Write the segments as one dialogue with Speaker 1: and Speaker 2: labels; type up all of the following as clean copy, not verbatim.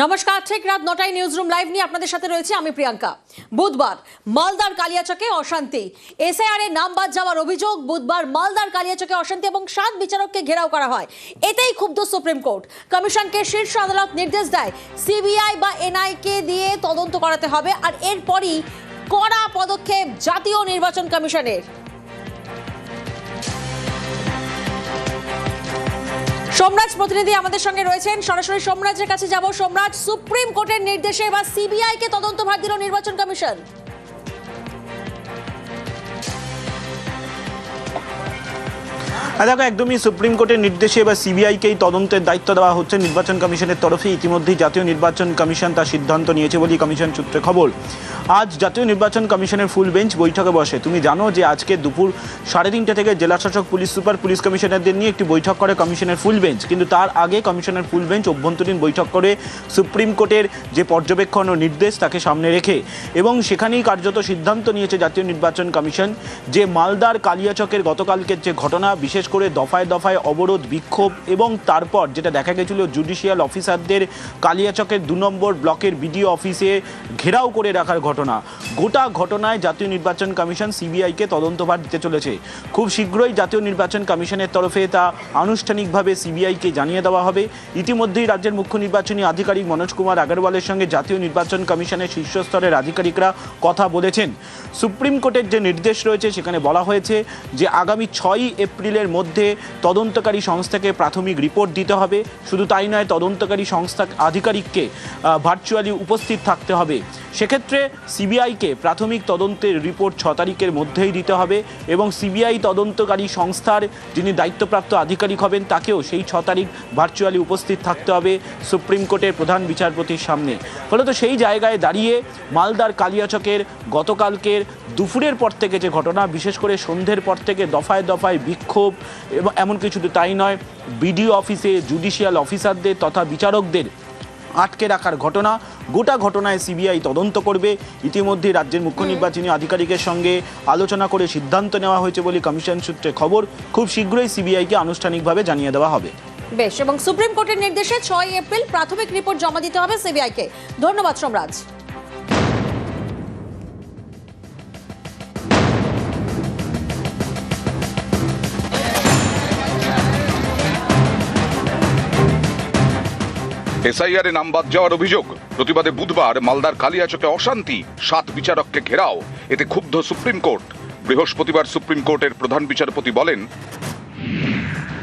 Speaker 1: নমস্কার, ঠিক রাত ৯টায় নিউজরুম লাইভ নিয়ে আপনাদের সাথে রয়েছে আমি প্রিয়াঙ্কা। বুধবার মালদার কালিয়াচকে অশান্তি, এসআইআর এর নাম বাদ যাওয়ার অভিযোগ। বুধবার মালদার কালিয়াচকে অশান্তি এবং ৭ বিচারককে ঘেরাও করা হয়। এতেই ক্ষুব্ধ সুপ্রিম কোর্ট। কমিশনকে শীর্ষ আদালত নির্দেশ দেয় সিবিআই বা এনআইকে দিয়ে তদন্ত করাতে হবে, আর এরপরই কড়া পদক্ষেপ জাতীয় নির্বাচন কমিশনের। সোমরাজ প্রতিনিধি আমাদের সঙ্গে রয়েছেন, সরাসরি সোমরাজের কাছে যাব। সোমরাজ, সুপ্রিম কোর্টের নির্দেশে এবার সিবিআই কে তদন্তভার দিল নির্বাচন কমিশন।
Speaker 2: দেখো, একদমই সুপ্রিম কোর্টের নির্দেশে এবার সিবিআইকেই তদন্তের দায়িত্ব দেওয়া হচ্ছে নির্বাচন কমিশনের তরফে। ইতিমধ্যেই জাতীয় নির্বাচন কমিশন তার সিদ্ধান্ত নিয়েছে বলেই কমিশন সূত্রে খবর। আজ জাতীয় নির্বাচন কমিশনের ফুল বেঞ্চ বৈঠকে বসে। তুমি জানো যে আজকে দুপুর 3:30 থেকে জেলাশাসক, পুলিশ সুপার, পুলিশ কমিশনারদের নিয়ে একটি বৈঠক করে কমিশনের ফুল বেঞ্চ। কিন্তু তার আগে কমিশনের ফুল বেঞ্চ অভ্যন্তরীণ বৈঠক করে সুপ্রিম কোর্টের যে পর্যবেক্ষণ ও নির্দেশ তাকে সামনে রেখে, এবং সেখানেই কার্যত সিদ্ধান্ত নিয়েছে জাতীয় নির্বাচন কমিশন যে মালদার কালিয়াচকের গতকালকের যে ঘটনা, বিশেষ করে দফায় দফায় অবরোধ, বিক্ষোভ এবং তারপর যেটা দেখা গেছিল জুডিশিয়াল অফিসারদের কালিয়াচকের 2 নম্বর ব্লকের বিডিও অফিসে ঘেরাও করে রাখার ঘটনা, গোটা ঘটনায় জাতীয় নির্বাচন কমিশন সিবিআইকে তদন্তভার দিতে চলেছে। খুব শীঘ্রই জাতীয় নির্বাচন কমিশনের তরফে তা আনুষ্ঠানিকভাবে সিবিআইকে জানিয়ে দেওয়া হবে। ইতিমধ্যেই রাজ্যের মুখ্য নির্বাচনী আধিকারিক মনোজ কুমার আগরওয়ালের সঙ্গে জাতীয় নির্বাচন কমিশনের শীর্ষস্তরের আধিকারিকরা কথা বলেছেন। সুপ্রিম কোর্টের যে নির্দেশ রয়েছে সেখানে বলা হয়েছে যে আগামী 6 এপ্রিলের মধ্যে তদন্তকারী সংস্থাকে প্রাথমিক রিপোর্ট দিতে হবে। শুধু তাই নয়, তদন্তকারী সংস্থা আধিকারিককে ভার্চুয়ালি উপস্থিত থাকতে হবে। সেক্ষেত্রে সিবিআইকে প্রাথমিক তদন্তের রিপোর্ট 6 তারিখের মধ্যেই দিতে হবে, এবং সিবিআই তদন্তকারী সংস্থার যিনি দায়িত্বপ্রাপ্ত আধিকারিক হবেন তাকেও সেই 6 তারিখ ভার্চুয়ালি উপস্থিত থাকতে হবে সুপ্রিম কোর্টের প্রধান বিচারপতির সামনে। ফলত সেই জায়গায় দাঁড়িয়ে মালদার কালিয়াচকের গতকালকের দুপুরের পর থেকে যে ঘটনা, বিশেষ করে সন্ধ্যের পর থেকে দফায় দফায় বিক্ষোভ, এবং এমনকি শুধু তাই নয়, বিডিও অফিসে জুডিশিয়াল অফিসারদের তথা বিচারকদের আটকে রাখার ঘটনা, গোটা ঘটনায় সিবিআই তদন্ত করবে। ইতিমধ্যে রাজ্যের মুখ্য নির্বাচনী আধিকারিকের সঙ্গে আলোচনা করে সিদ্ধান্ত নেওয়া হয়েছে বলে কমিশন সূত্রে খবর। খুব শীঘ্রই সিবিআইকে আনুষ্ঠানিকভাবে জানিয়ে দেওয়া হবে।
Speaker 1: বেশ, এবং সুপ্রিম কোর্টের নির্দেশে 6 এপ্রিল প্রাথমিক রিপোর্ট জমা দিতে হবে সিবিআইকে। ধন্যবাদ সোমরাজ।
Speaker 3: এসআইআর নাম বাদ যাওয়ার অভিযোগ, প্রতিবাদে বুধবার মালদার কালিয়াচকে অশান্তি, 7 বিচারককে ঘেরাও। এতে ক্ষুব্ধ সুপ্রিম কোর্ট। বৃহস্পতিবার সুপ্রিম কোর্টের প্রধান বিচারপতি বলেন,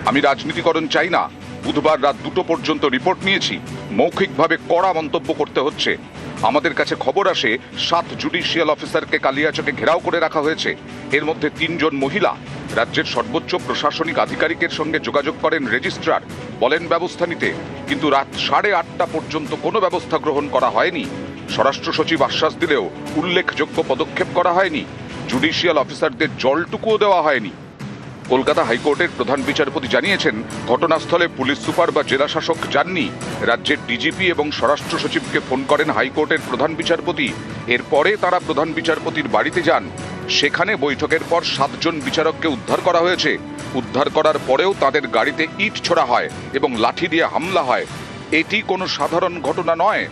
Speaker 3: আমি রাজনীতিকরণ চাই না। বুধবার রাত 2টো পর্যন্ত রিপোর্ট নিয়েছি। মৌখিকভাবে কড়া মন্তব্য করতে হচ্ছে। আমাদের কাছে খবর আসে 7 জুডিশিয়াল অফিসারকে কালিয়াচকে ঘেরাও করে রাখা হয়েছে। এর মধ্যে 3 জন মহিলা। রাজ্যের সর্বোচ্চ প্রশাসনিক আধিকারিকের সঙ্গে যোগাযোগ করেন রেজিস্ট্রার, বলেন ব্যবস্থা নিতে, কিন্তু রাত 8:30 পর্যন্ত কোনো ব্যবস্থা গ্রহণ করা হয়নি। স্বরাষ্ট্র সচিব আশ্বাস দিলেও উল্লেখযোগ্য পদক্ষেপ করা হয়নি। জুডিশিয়াল অফিসারদের জলটুকুও দেওয়া হয়নি। কলকাতা হাইকোর্টের প্রধান বিচারপতি জানিয়েছেন, ঘটনাস্থলে পুলিশ সুপার বা জেলা শাসক যাননি। রাজ্যের ডিজিপি এবং স্বরাষ্ট্র সচিবকে ফোন করেন হাইকোর্টের প্রধান বিচারপতি। এরপরে তারা প্রধান বিচারপতির বাড়িতে যান। সেখানে বৈঠকের পর 7 জন বিচারককে উদ্ধার করা হয়েছে। উদ্ধার করার পরেও তাদের গাড়িতে ইট ছোড়া হয় এবং লাঠি দিয়ে হামলা হয়। এটি কোনো সাধারণ ঘটনা নয়।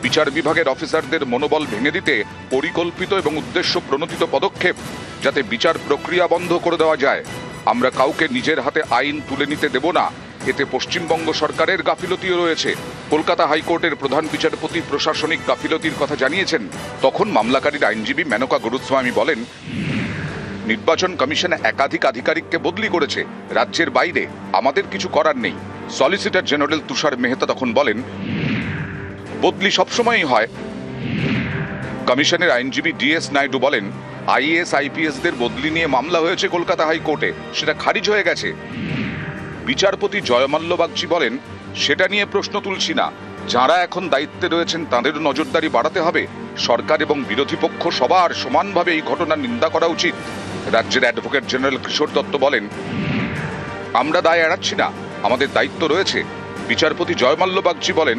Speaker 3: বিচার বিভাগের অফিসারদের মনোবল ভেঙে দিতে পরিকল্পিত এবং উদ্দেশ্য প্রণোদিত পদক্ষেপ, যাতে বিচার প্রক্রিয়া বন্ধ করে দেওয়া যায়। আমরা কাউকে নিজের হাতে আইন তুলে নিতে দেব না। এতে পশ্চিমবঙ্গ সরকারের গাফিলতিও রয়েছে। কলকাতা হাইকোর্টের প্রধান বিচারপতি প্রশাসনিক গাফিলতির কথা জানিয়েছেন। তখন মামলাকারীর আইনজীবী মেনকা গুরুস্বামী বলেন, নির্বাচন কমিশন একাধিক আধিকারিককে বদলি করেছে রাজ্যের বাইরে, আমাদের কিছু করার নেই। সলিসিটর জেনারেল তুষার মেহতা তখন বলেন, বদলি সবসময়ই হয়। কমিশনের আইনজীবী ডিএস নাইডু বলেন, আইএএস আইপিএসদের বদলি নিয়ে মামলা হয়েছে কলকাতা হাইকোর্টে, সেটা খারিজ হয়ে গেছে। বিচারপতি জয়মাল্য বাগচি বলেন, সেটা নিয়ে প্রশ্ন তুলছি না। যারা এখন দায়িত্বে রয়েছেন তাদের নজরদারি বাড়াতে হবে। সরকার এবং বিরোধী পক্ষ সবার সমানভাবে এই ঘটনার নিন্দা করা উচিত। রাজ্যের অ্যাডভোকেট জেনারেল কিশোর দত্ত বলেন, আমরা দায় এড়াচ্ছি না, আমাদের দায়িত্ব রয়েছে। বিচারপতি জয়মাল্য বাগচি বলেন,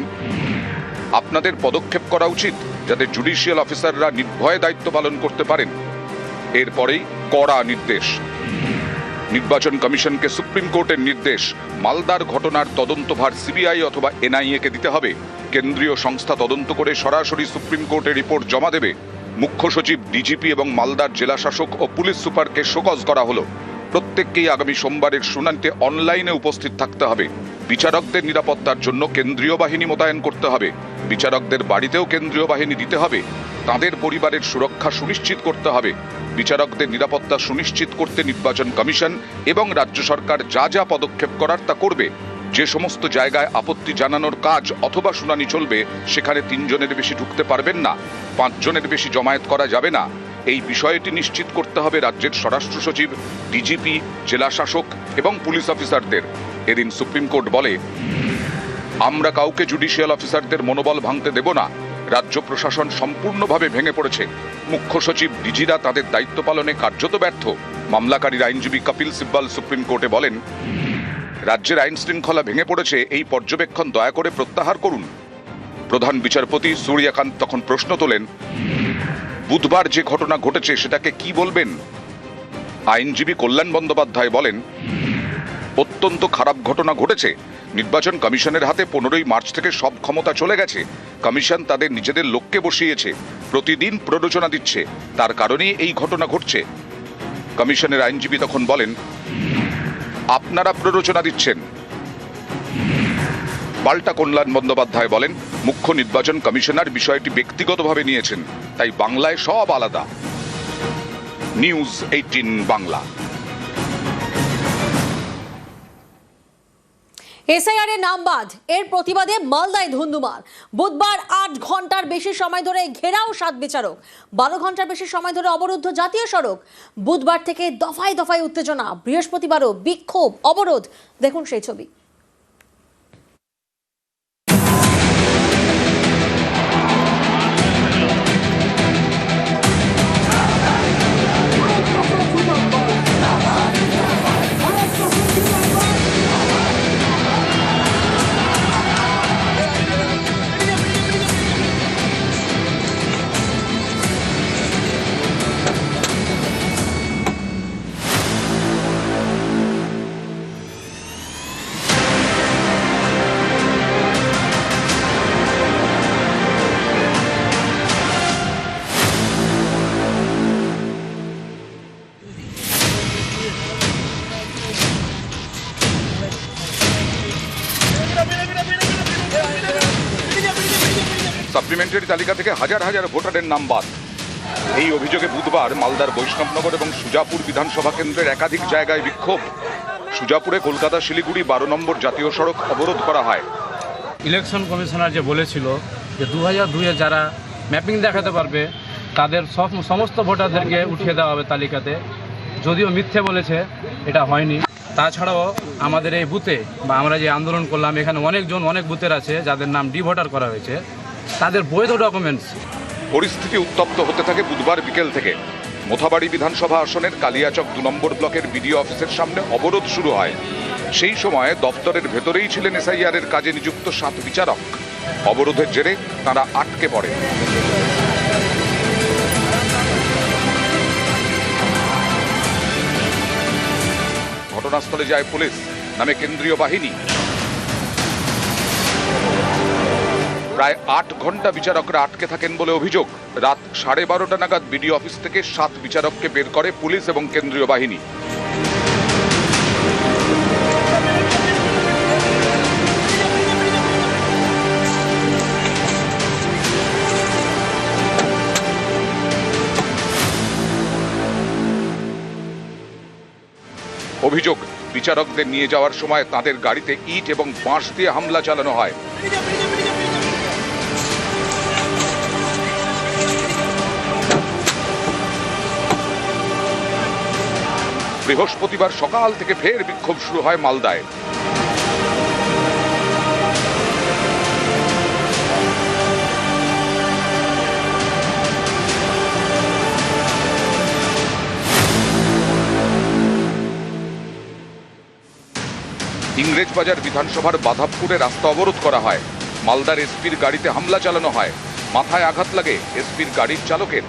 Speaker 3: আপনাদের পদক্ষেপ করা উচিত যাতে জুডিশিয়াল অফিসাররা নির্ভয়ে দায়িত্ব পালন করতে পারেন। এরপরেই কড়া নির্দেশ। নির্বাচন কমিশনকে সুপ্রিম কোর্টের নির্দেশ, মালদার ঘটনার তদন্তভার সিবিআই অথবা এনআইএ কে দিতে হবে। কেন্দ্রীয় সংস্থা তদন্ত করে সরাসরি সুপ্রিম কোর্টে রিপোর্ট জমা দেবে। মুখ্য সচিব, ডিজিপি এবং মালদার জেলা শাসক ও পুলিশ সুপারকে শোকজ করা হলো। প্রত্যেককেই আগামী সোমবারের শুনানিতে অনলাইনে উপস্থিত থাকতে হবে। বিচারকদের নিরাপত্তার জন্য কেন্দ্রীয় বাহিনী মোতায়েন করতে হবে। বিচারকদের বাড়িতেও কেন্দ্রীয় বাহিনী দিতে হবে। তাদের পরিবারের সুরক্ষা সুনিশ্চিত করতে হবে। বিচারকদের নিরাপত্তা সুনিশ্চিত করতে নির্বাচন কমিশন এবং রাজ্য সরকার যা যা পদক্ষেপ করার তা করবে। যে সমস্ত জায়গায় আপত্তি জানানোর কাজ অথবা শুনানি চলবে সেখানে 3 জনের বেশি ঢুকতে পারবেন না, 5 জনের বেশি জমায়েত করা যাবে না। এই বিষয়টি নিশ্চিত করতে হবে রাজ্যের স্বরাষ্ট্র সচিব, ডিজিপি, জেলা শাসক এবং পুলিশ অফিসারদের। এদিন সুপ্রিম কোর্ট বলে, আমরা কাউকে জুডিশিয়াল অফিসারদের মনোবল ভাঙতে দেব না। রাজ্য প্রশাসন সম্পূর্ণভাবে ভেঙে পড়েছে। মুখ্য সচিব, ডিজিরা তাদের দায়িত্ব পালনে কার্যত ব্যর্থ। মামলাকারীর আইনজীবী কপিল সিব্বাল সুপ্রিম কোর্টে বলেন, রাজ্যের আইন শৃঙ্খলা ভেঙে পড়েছে, এই পর্যবেক্ষণ দয়া করে প্রত্যাহার করুন। প্রধান বিচারপতি সূর্যকান্ত তখন প্রশ্ন তোলেন, বুধবার যে ঘটনা ঘটেছে সেটাকে কি বলবেন? আইনজীবী কল্যাণ বন্দ্যোপাধ্যায় বলেন, অত্যন্ত খারাপ ঘটনা ঘটেছে। নির্বাচন কমিশনের হাতে 15ই মার্চ থেকে সব ক্ষমতা চলে গেছে। কমিশন তাদের নিজেদের লোককে বসিয়েছে, প্রতিদিন প্ররোচনা দিচ্ছে, তার কারণেই এই ঘটনা ঘটছে। কমিশনের আইনজীবী তখন বলেন, আপনারা প্ররোচনা দিচ্ছেন। পাল্টা কল্যাণ বন্দ্যোপাধ্যায় বলেন, মুখ্য নির্বাচন কমিশনার বিষয়টি ব্যক্তিগতভাবে নিয়েছেন, তাই বাংলায় সব আলাদা। নিউজ 18 বাংলা।
Speaker 1: এসআইআর এর নাম বাদ, এর প্রতিবাদে মালদায় ধুন্ধুমার। বুধবার 8 ঘন্টার বেশি সময় ধরে ঘেরাও 7 বিচারক, 12 ঘন্টার বেশি সময় ধরে অবরুদ্ধ জাতীয় সড়ক। বুধবার থেকে দফায় দফায় উত্তেজনা, বৃহস্পতিবারও বিক্ষোভ, অবরোধ। দেখুন সেই ছবি।
Speaker 3: সাপ্লিমেন্টারি তালিকা থেকে হাজার হাজার ভোটারের নাম বাদ। এই অভিযোগে বুধবার মালদার বৈষ্ণবনগর এবং সুজাপুর বিধানসভা কেন্দ্রের একাধিক জায়গায় বিক্ষোভ। সুজাপুরে কলকাতা শিলিগুড়ি 12 নম্বর জাতীয় সড়ক অবরোধ করা হয়।
Speaker 4: ইলেকশন কমিশনার যে বলেছিল যে 2002-এ যারা ম্যাপিং দেখাতে পারবে তাদের সমস্ত ভোটারদেরকে উঠিয়ে দেওয়া হবে তালিকাতে, যদিও মিথ্যে বলেছে, এটা হয়নি। তাছাড়াও আমাদের এই বুথে বা আমরা যে আন্দোলন করলাম, এখানে অনেক বুথের আছে যাদের নাম ডিভোটার করা হয়েছে, তাদের বৈধ ডকুমেন্টস।
Speaker 3: পরিস্থিতি উত্তপ্ত হতে থাকে বুধবার বিকেল থেকে। মোথাবাড়ি বিধানসভা আসনের কালিয়াচক 2 নম্বর ব্লকের বিডিও অফিসের সামনে অবরোধ শুরু হয়। সেই সময় দপ্তরের ভেতরেই ছিলেন এসআইআর এর কাজে নিযুক্ত 7 বিচারক। অবরোধের জেরে তারা আটকে পড়ে। ঘটনাস্থলে যায় পুলিশ, নামে কেন্দ্রীয় বাহিনী। প্রায় 8 ঘন্টা বিচারকরা আটকে থাকেন বলে অভিযোগ। রাত 12:30 নাগাদ বিডিও অফিস থেকে 7 বিচারককে বের করে পুলিশ এবং কেন্দ্রীয় বাহিনী। অভিযোগ, বিচারকদের নিয়ে যাওয়ার সময় তাদের গাড়িতে ইট এবং বাঁশ দিয়ে হামলা চালানো হয়। বৃহস্পতিবার সকাল থেকে ফের বিক্ষোভ শুরু হয় মালদায়। ইংরেজবাজার বিধানসভার বাধাবপুরে রাস্তা অবরোধ করা হয়। মালদার এসপির গাড়িতে হামলা চালানো হয়, মাথায় আঘাত লাগে এসপির গাড়ির চালকের।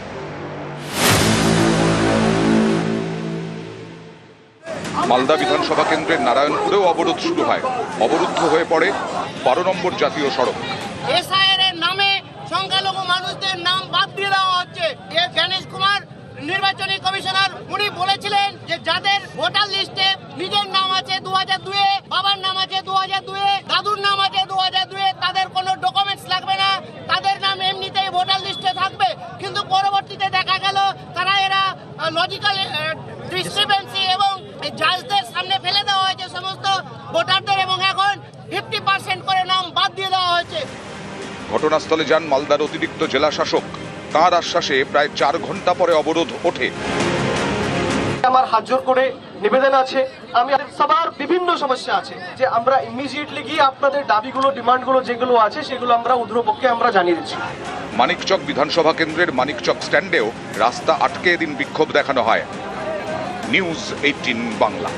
Speaker 3: মালদা বিধানসভা কেন্দ্রের নারায়ণপুরেও অবরোধ শুরু হয়। অবরুদ্ধ হয়ে পড়ে 12 নম্বর জাতীয় সড়ক।
Speaker 5: এসআইআর এর নামে সংখ্যালঘু মানুষদের নাম বাদ দিয়ে দেওয়া হচ্ছে। গণেশ কুমার নির্বাচনী কমিশনার উনি বলেছিলেন যে যাদের ভোটার লিস্টে নিজের নাম আছে 2002-এ, বাবার নাম আছে 2002-এ, দাদুর নাম আছে 2002-এ, তাদের কোনো ডকুমেন্টস লাগবে না, তাদের নাম এমনিতেই ভোটার লিস্টে থাকবে। কিন্তু পরবর্তীতে দেখা গেল তারা এরা লজিক্যাল ডিসক্রিপেন্সি এবং জাজদের সামনে ফেলে দেওয়া হয়েছে সমস্ত ভোটারদের, এবং এখন 50% করে নাম বাদ দিয়ে দেওয়া হয়েছে।
Speaker 3: ঘটনাস্থলে যান মালদার অতিরিক্ত জেলা শাসক। তাঁর আশ্বাসে প্রায় 4 ঘন্টা পরে অবরোধ ওঠে।
Speaker 6: আমার হাত জোর করে নিবেদন আছে, আমি সবার বিভিন্ন সমস্যা আছে যে আমরা ইমিডিয়েটলি গিয়ে আপনাদের দাবিগুলো ডিমান্ডগুলো যেগুলো আছে সেগুলো আমরা উদ্রপক্ষে আমরা জানিয়ে দিচ্ছি।
Speaker 3: মানিকচক বিধানসভা কেন্দ্রের মানিকচক স্ট্যান্ডেও রাস্তা আটকে এদিন বিক্ষোভ দেখানো হয়। নিউজ 18 বাংলা।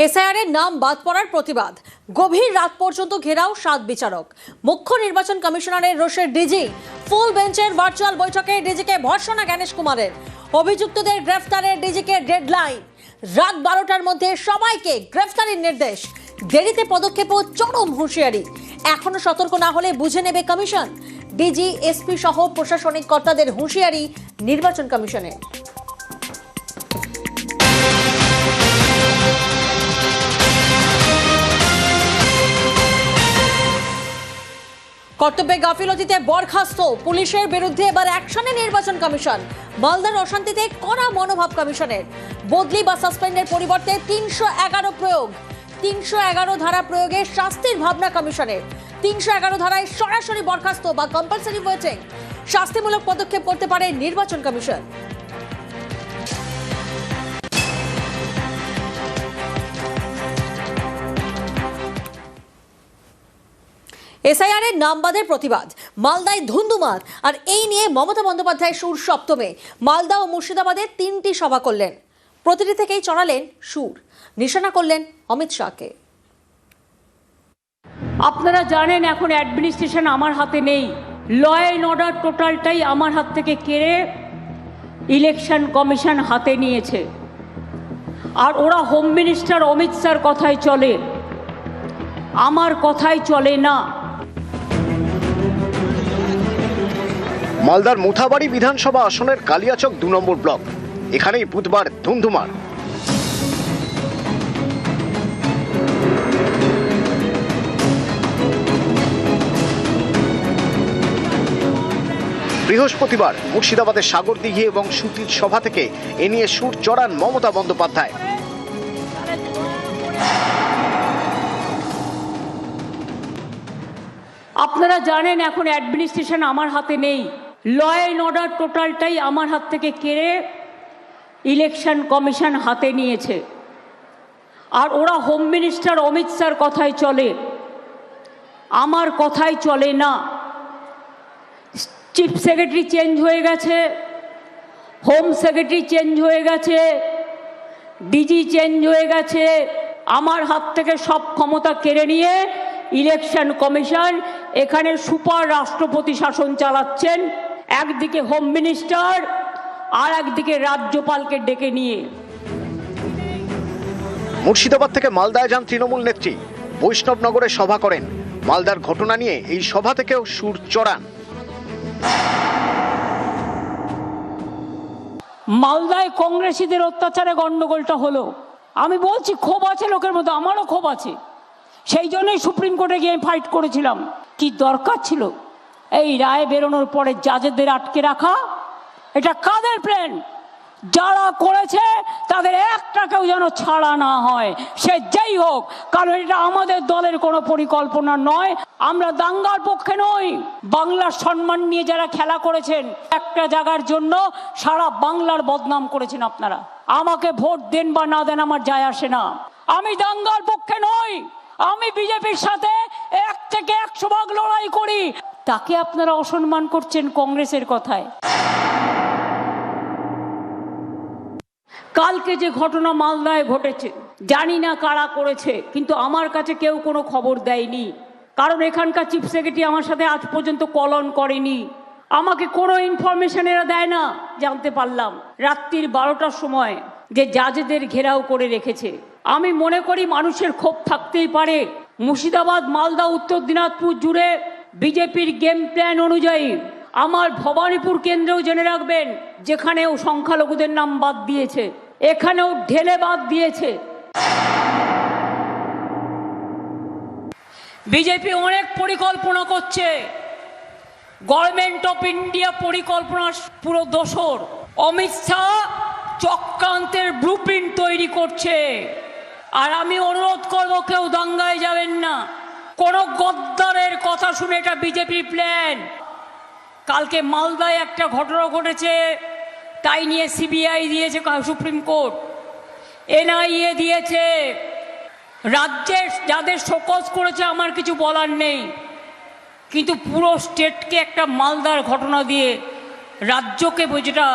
Speaker 1: এসআইআর এর নাম বাদ পড়ার প্রতিবাদ, গভীর রাত পর্যন্ত ঘেরাও 7 বিচারক। মুখ্য নির্বাচন কমিশনারের রোষের ডিজি, ফুল বেঞ্চের ভার্চুয়াল বৈঠকে ডিজিকে ভর্ৎসনা গণেশ কুমারের। অভিযুক্তদের গ্রেফতারের ডিজিকে ডেডলাইন, রাত 12টার মধ্যে সবাইকে গ্রেফতারের নির্দেশ। দেরিতে পদক্ষেপও চরম হুঁশিয়ারি, এখনো সতর্ক না হলে বুঝে নেবে কমিশন। ডিজি, এসপি সহ প্রশাসনিক কর্তাদের হুঁশিয়ারি নির্বাচন কমিশনের। কর্তব্যে গাফিলতিতে বরখাস্ত পুলিশের বিরুদ্ধে এবার অ্যাকশনে নির্বাচন কমিশন। মালদার অশান্তিতে কড়া মনোভাব কমিশনের। বদলি বা সাসপেন্ডের পরিবর্তে 311 প্রয়োগ, 311 ধারা প্রয়োগে শাস্তির ভাবনা কমিশনের। 311 ধারায় সরাসরি বরখাস্ত বা কম্পালসারি ওয়েটিং, শাস্তিমূলক পদক্ষেপ করতে পারে নির্বাচন কমিশন। এসআইআর এর নাম বাদের প্রতিবাদ, মালদায় ধুন্ধুমার। আর এই নিয়ে মমতা বন্দ্যোপাধ্যায় সুর সপ্তমে মালদা ও মুর্শিদাবাদে 3টি সভা করলেন। প্রতিটি থেকেই চড়ালেন সুর, নিশানা করলেন অমিত শাহকে।
Speaker 7: আপনারা জানেন এখন অ্যাডমিনিস্ট্রেশন আমার হাতে নেই, ল অ্যান্ড অর্ডার টোটালটাই আমার হাত থেকে কেড়ে ইলেকশন কমিশন হাতে নিয়েছে। আর ওরা হোম মিনিস্টার অমিত শাহর কথাই চলে, আমার কথাই চলে না।
Speaker 8: মালদার মুথাবাড়ি বিধানসভা আসনের কালিয়াচক 2 নম্বর ব্লক, এখানেই বুধবার ধুন্ধুমার। বৃহস্পতিবার মুর্শিদাবাদের সাগরদিঘি এবং সুতির সভা থেকে এ নিয়ে সুর চড়ান মমতা বন্দ্যোপাধ্যায়।
Speaker 7: আপনারা জানেন এখন অ্যাডমিনিস্ট্রেশন আমার হাতে নেই, ল অ্যান্ড অর্ডার টোটালটাই আমার হাত থেকে কেড়ে ইলেকশন কমিশন হাতে নিয়েছে। আর ওরা হোম মিনিস্টার অমিত শাহর কথাই চলে, আমার কথাই চলে না। চিফ সেক্রেটারি চেঞ্জ হয়ে গেছে, হোম সেক্রেটারি চেঞ্জ হয়ে গেছে, ডিজি চেঞ্জ হয়ে গেছে। আমার হাত থেকে সব ক্ষমতা কেড়ে নিয়ে ইলেকশন কমিশন এখানে সুপার রাষ্ট্রপতি শাসন চালাচ্ছেন, একদিকে হোম মিনিস্টার আর একদিকে রাজ্যপালকে ডেকে নিয়ে।
Speaker 8: মুর্শিদাবাদ থেকে মালদায় যান তৃণমূল নেত্রী, বৈষ্ণবনগরে সভা করেন। মালদার ঘটনা নিয়ে এই সভা থেকেও সুর চড়ান।
Speaker 7: মালদায় কংগ্রেসীদের অত্যাচারে গন্ডগোলটা হলো, আমি বলছি ক্ষোভ আছে লোকের মধ্যে, আমারও ক্ষোভ আছে। সেই জন্যই সুপ্রিম কোর্টে গিয়ে ফাইট করেছিলাম। কি দরকার ছিল এই রায় বেরোনোর পরে জাজেদের আটকে রাখা? এটা কাদের প্ল্যান? যারা করেছে তাদের একটাকেও যেন ছাড়া না হয়, সে যেই হোক, কারণ এটা আমাদের দলের কোনো পরিকল্পনা নয়। আমরা দাঙ্গার পক্ষে নই। বাংলার সম্মান নিয়ে যারা খেলা করেছেন, একটা জায়গার জন্য সারা বাংলার বদনাম করেছেন আপনারা। আমাকে ভোট দেন বা না দেন আমার যায় আসে না, আমি দাঙ্গার পক্ষে নই। আমি বিজেপির সাথে 1 থেকে 100 ভাগ লড়াই করি। তাকে আপনারা অসম্মান করছেন কংগ্রেসের কথায়। কালকে যে ঘটনা মালদায় ঘটেছে, জানি না কারা করেছে, কিন্তু আমার কাছে কেউ কোনো খবর দেয়নি। কারণ এখানকার চিফ সেক্রেটারি আমার সাথে আজ পর্যন্ত কল অন করেনি, আমাকে কোনো ইনফরমেশন এরা দেয় না। জানতে পারলাম রাত্রির 12টার সময় যে জাজেদের ঘেরাও করে রেখেছে। আমি মনে করি মানুষের ক্ষোভ থাকতেই পারে, মুর্শিদাবাদ, মালদা, উত্তর দিনাজপুর জুড়ে বিজেপির গেম প্ল্যান অনুযায়ী আমার ভবানীপুর কেন্দ্রেও জেনে রাখবেন, যেখানেও সংখ্যালঘুদের নাম বাদ দিয়েছে, এখানেও ঢেলে বাদ দিয়েছে। বিজেপি অনেক পরিকল্পনা করছে। গভর্নমেন্ট অফ ইন্ডিয়া পরিকল্পনার পুরো দোসর। অমিত শাহ চক্রান্তের ব্লুপ্রিন্ট তৈরি করছে। আর আমি অনুরোধ করবো, কেউ দাঙ্গায় যাবেন না। কোনো গদ্দারের কথা শুনে এটা বিজেপির প্ল্যান। কালকে মালদায় একটা ঘটনা ঘটেছে, তাই নিয়ে সিবিআই দিয়েছে সুপ্রিম কোর্ট, এনআইএ দিয়েছে। রাজ্যের যাদের শোকজ করেছে আমার কিছু বলার নেই, কিন্তু পুরো স্টেটকে একটা মালদার ঘটনা দিয়ে রাজ্যকে যেটা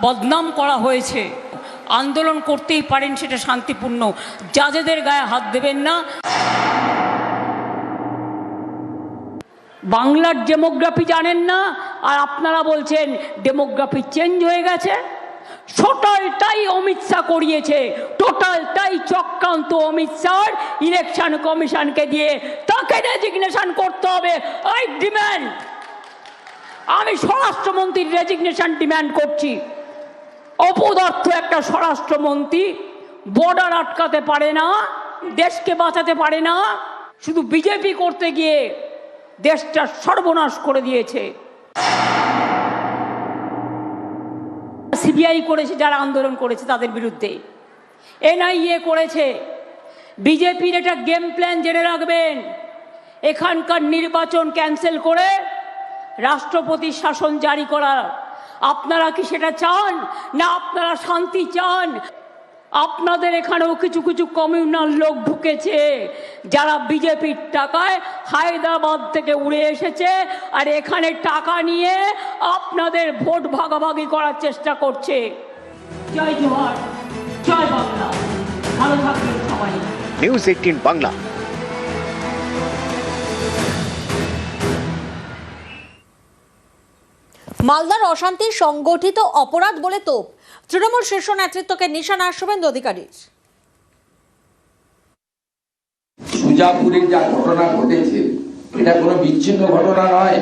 Speaker 7: বদনাম করা হয়েছে। আন্দোলন করতেই পারেন, সেটা শান্তিপূর্ণ, যাদের গায়ে হাত দেবেন না। বাংলার ডেমোগ্রাফি জানেন না, আর আপনারা বলছেন ডেমোগ্রাফি চেঞ্জ হয়ে গেছে। টোটালটাই অমিত শাহ করিয়েছে, টোটালটাই চক্রান্ত অমিত শাহ। ইলেকশন কমিশনকে দিয়ে তাকে রেজিগনেশন করতে হবে। আই ডিম্যান্ড, আমি স্বরাষ্ট্রমন্ত্রীর রেজিগনেশন ডিম্যান্ড করছি। অপদার্থ একটা স্বরাষ্ট্রমন্ত্রী বর্ডার আটকাতে পারে না, দেশকে বাঁচাতে পারে না, শুধু বিজেপি করতে গিয়ে দেশটা সর্বনাশ করে দিয়েছে। সিবিআই করেছে, যারা আন্দোলন করেছে তাদের বিরুদ্ধে, এনআইএ করেছে। বিজেপির এটা গেম প্ল্যান জেনে রাখবেন। এখানকার নির্বাচন ক্যান্সেল করে রাষ্ট্রপতি শাসন জারি করা। আপনারা কি সেটা চান না? আপনারা শান্তি চান? আপনাদের এখানেও কিছু কিছু কমিউনাল লোক ঢুকেছে, যারা বিজেপির টাকায় হায়দ্রাবাদ থেকে উড়ে এসেছে, আর এখানে টাকা নিয়ে আপনাদের ভোট ভাগাভাগি করার চেষ্টা করছে। জয় জোহার, জয় বাংলা, ভালো থাকবেন সবাই।
Speaker 8: নিউজ 18 বাংলা।
Speaker 1: মালদার অশান্তি সংগঠিত অপরাধ বলে তোপ তৃণমূল শীর্ষ নেতৃত্বকে নিশানা শুভেন্দু অধিকারীর।
Speaker 9: সুজাপুরে যা ঘটনা ঘটেছে, এটা কোনো বিচ্ছিন্ন ঘটনা নয়।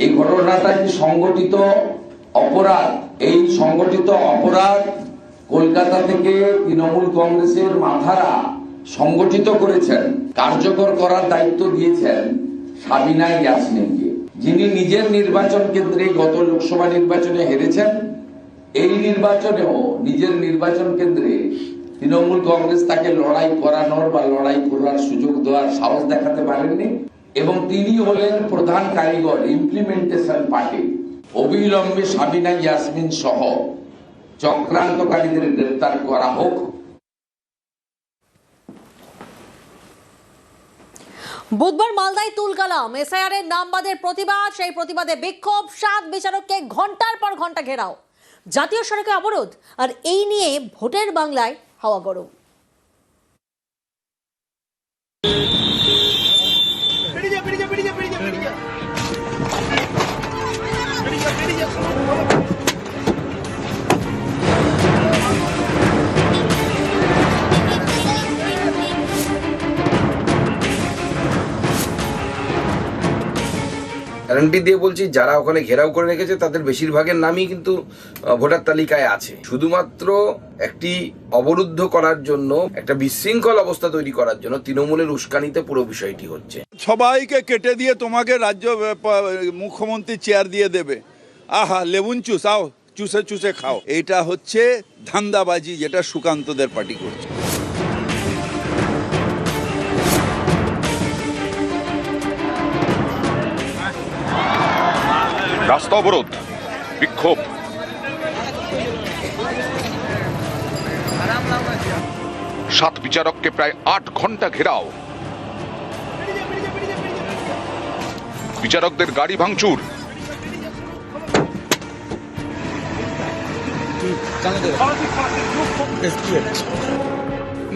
Speaker 9: এই ঘটনাটা কি সংগঠিত অপরাধ। এই সংগঠিত অপরাধ কলকাতা থেকে তৃণমূল কংগ্রেসের মাথারা সংগঠিত করেছেন। কার্যকর করার দায়িত্ব দিয়েছেন সাবিনা ইয়াসমিনকে, যিনি নিজের নির্বাচন কেন্দ্রে গত লোকসভা নির্বাচনে হেরেছেন। এই নির্বাচনেও নিজের নির্বাচন কেন্দ্রে তৃণমূল কংগ্রেস তাকে লড়াই করানোর বা লড়াই করার সুযোগ দেওয়ার সাহস দেখাতে পারেননি, এবং তিনি হলেন প্রধান কারিগর ইমপ্লিমেন্টেশন পার্টি। অবিলম্বে সাবিনা ইয়াসমিন সহ চক্রান্তকারীদের গ্রেফতার করা হোক।
Speaker 1: বুধবার মালদায় তুলকালাম, এসআইআর এর নাম বাদের প্রতিবাদ, সেই প্রতিবাদে বিক্ষোভ, 7 বিচারককে ঘন্টার পর ঘন্টা ঘেরাও, জাতীয় সড়কে অবরোধ, আর এই নিয়ে ভোটের বাংলায় হাওয়া গরম।
Speaker 10: গ্যারান্টি দিয়ে বলছি, যারা ওখানে ঘেরাও করে রেখেছে তাদের বেশিরভাগের নামই কিন্তু ভোটার তালিকায় আছে। শুধুমাত্র একটি অবরুদ্ধ করার জন্য, একটা বিশৃঙ্খল অবস্থা তৈরি করার জন্য তৃণমূলের উস্কানিতে পুরো বিষয়টি হচ্ছে।
Speaker 11: সবাইকে কেটে দিয়ে তোমাকে রাজ্য মুখ্যমন্ত্রী চেয়ার দিয়ে দেবে। আহা, লেবুন চুষাও, চুষে চুষে খাও। এটা হচ্ছে ধান্দাবাজি, যেটা সুকান্তদের পার্টি করছে।
Speaker 3: রাস্তা অবরোধ, বিক্ষোভ, সাত বিচারককে প্রায় 8 ঘন্টা ঘেরাও, বিচারকদের গাড়ি ভাঙচুর,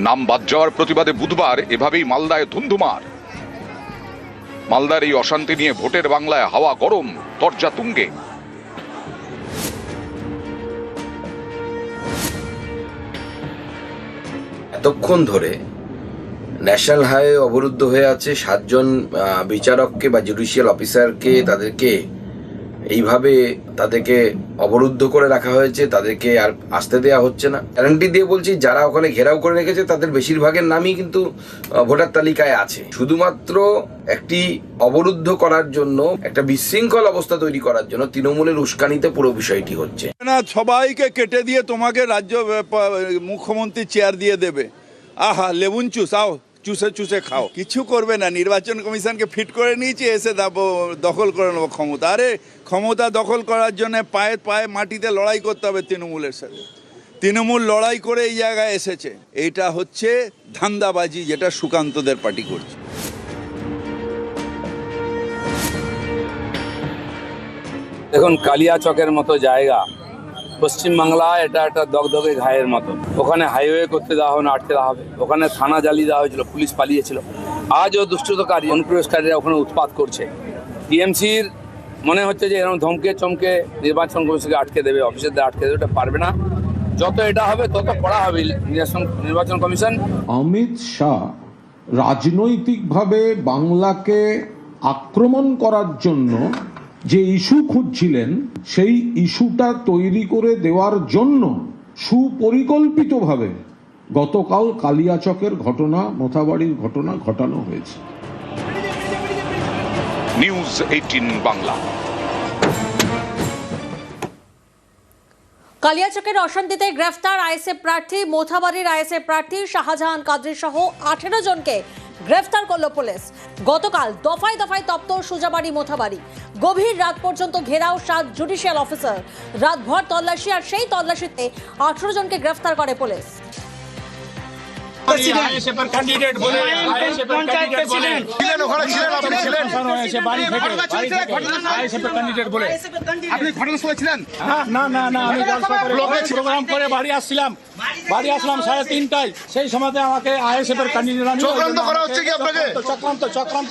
Speaker 3: নাম বাদ যাওয়ার প্রতিবাদে বুধবার এভাবেই মালদায় ধুন্ধুমার। মালদার এই অশান্তি নিয়ে ভোটের বাংলায় হাওয়া গরম, তরজা তুঙ্গে।
Speaker 10: এতক্ষণ ধরে ন্যাশনাল হাইওয়ে অবরুদ্ধ হয়ে আছে, 7 জন বিচারককে বা জুডিশিয়াল অফিসারকে তাদেরকে এইভাবে তাদেরকে অবরুদ্ধ করে রাখা হয়েছে, তাদেরকে আর আসতে দেওয়া হচ্ছে না। গ্যারান্টি দিয়ে বলছি, যারা ওখানে ঘেরাও করে রেখেছে তাদের বেশিরভাগের নামই কিন্তু ভোটার তালিকায় আছে। শুধুমাত্র একটি অবরুদ্ধ করার জন্য, একটা বিশৃঙ্খল অবস্থা তৈরি করার জন্য তৃণমূলের উস্কানিতে পুরো বিষয়টি হচ্ছে।
Speaker 11: না, সবাইকে কেটে দিয়ে তোমাকে রাজ্য মুখ্যমন্ত্রী চেয়ার দিয়ে দেবে। আহা, লেবুন চুষ, আও চুষে চুষে খাও। কিছু করবে না, নির্বাচন কমিশনকে ফিট করে নিয়েছি, এসে দখল করে নেবো ক্ষমতা। আরে ক্ষমতা দখল করার জন্য পায়ে পায়ে মাটিতে লড়াই করতে হবে তৃণমূলের সাথে। তৃণমূল লড়াই করে এই জায়গায় এসেছে। এইটা হচ্ছে ধান্দাবাজি, যেটা সুকান্তদের পার্টি করছে।
Speaker 9: দেখুন, কালিয়াচকের মতো জায়গা পশ্চিমবাংলা, এটা একটা দগদগে ঘায়ের মতো। ওখানে হাইওয়ে করতে দেওয়া হবে না, আটকে দেওয়া হবে। ওখানে থানা জ্বালিয়ে দেওয়া হয়েছিল, পুলিশ পালিয়েছিল। আজও দুষ্টতাকারী অনুপ্রবেশকারীরা ওখানে উৎপাত করছে। টিএমসির মনে হচ্ছে যে এরকম ধমকে চমকে নির্বাচন কমিশনকে আটকে দেবে, অফিসারদের আটকে দেবে। এটা পারবে না। যত এটা হবে তত কড়া হবে নির্বাচন কমিশন।
Speaker 12: অমিত শাহ রাজনৈতিকভাবে বাংলাকে আক্রমণ করার জন্য যে ইস্যু খুঁজছিলেন, সেই ইস্যুটা তৈরি করে দেওয়ার জন্য সুপরিকল্পিতভাবে গতকাল কালিয়াচকের ঘটনা, মোথাবাড়ির ঘটনা ঘটানো হয়েছে।
Speaker 3: নিউজ 18 বাংলা।
Speaker 1: কালিয়াচকের অশান্তিতে গ্রেফতার আইএসএফ প্রার্থী, মোথাবাড়ির আইএসএফ প্রার্থী শাহজাহান কাদরি সহ 18 জনকে গ্রেফতার করল পুলিশ। গতকাল দফায় দফায় তপ্ত সুজাবাড়ি, মোথাবাড়ি। গভীর রাত পর্যন্ত ঘেরাও 7 জুডিশিয়াল অফিসার। রাতভর তল্লাশি, আর সেই তল্লাশিতে 18 জনকে গ্রেফতার করে পুলিশ।
Speaker 4: প্রোগ্রাম করে বাড়ি আসলাম 3:30টায়। সেই সময়তে আমাকে আইএসএফ এর ক্যান্ডিডেট চক্রান্ত করা হচ্ছে কি আপনাকে? চক্রান্ত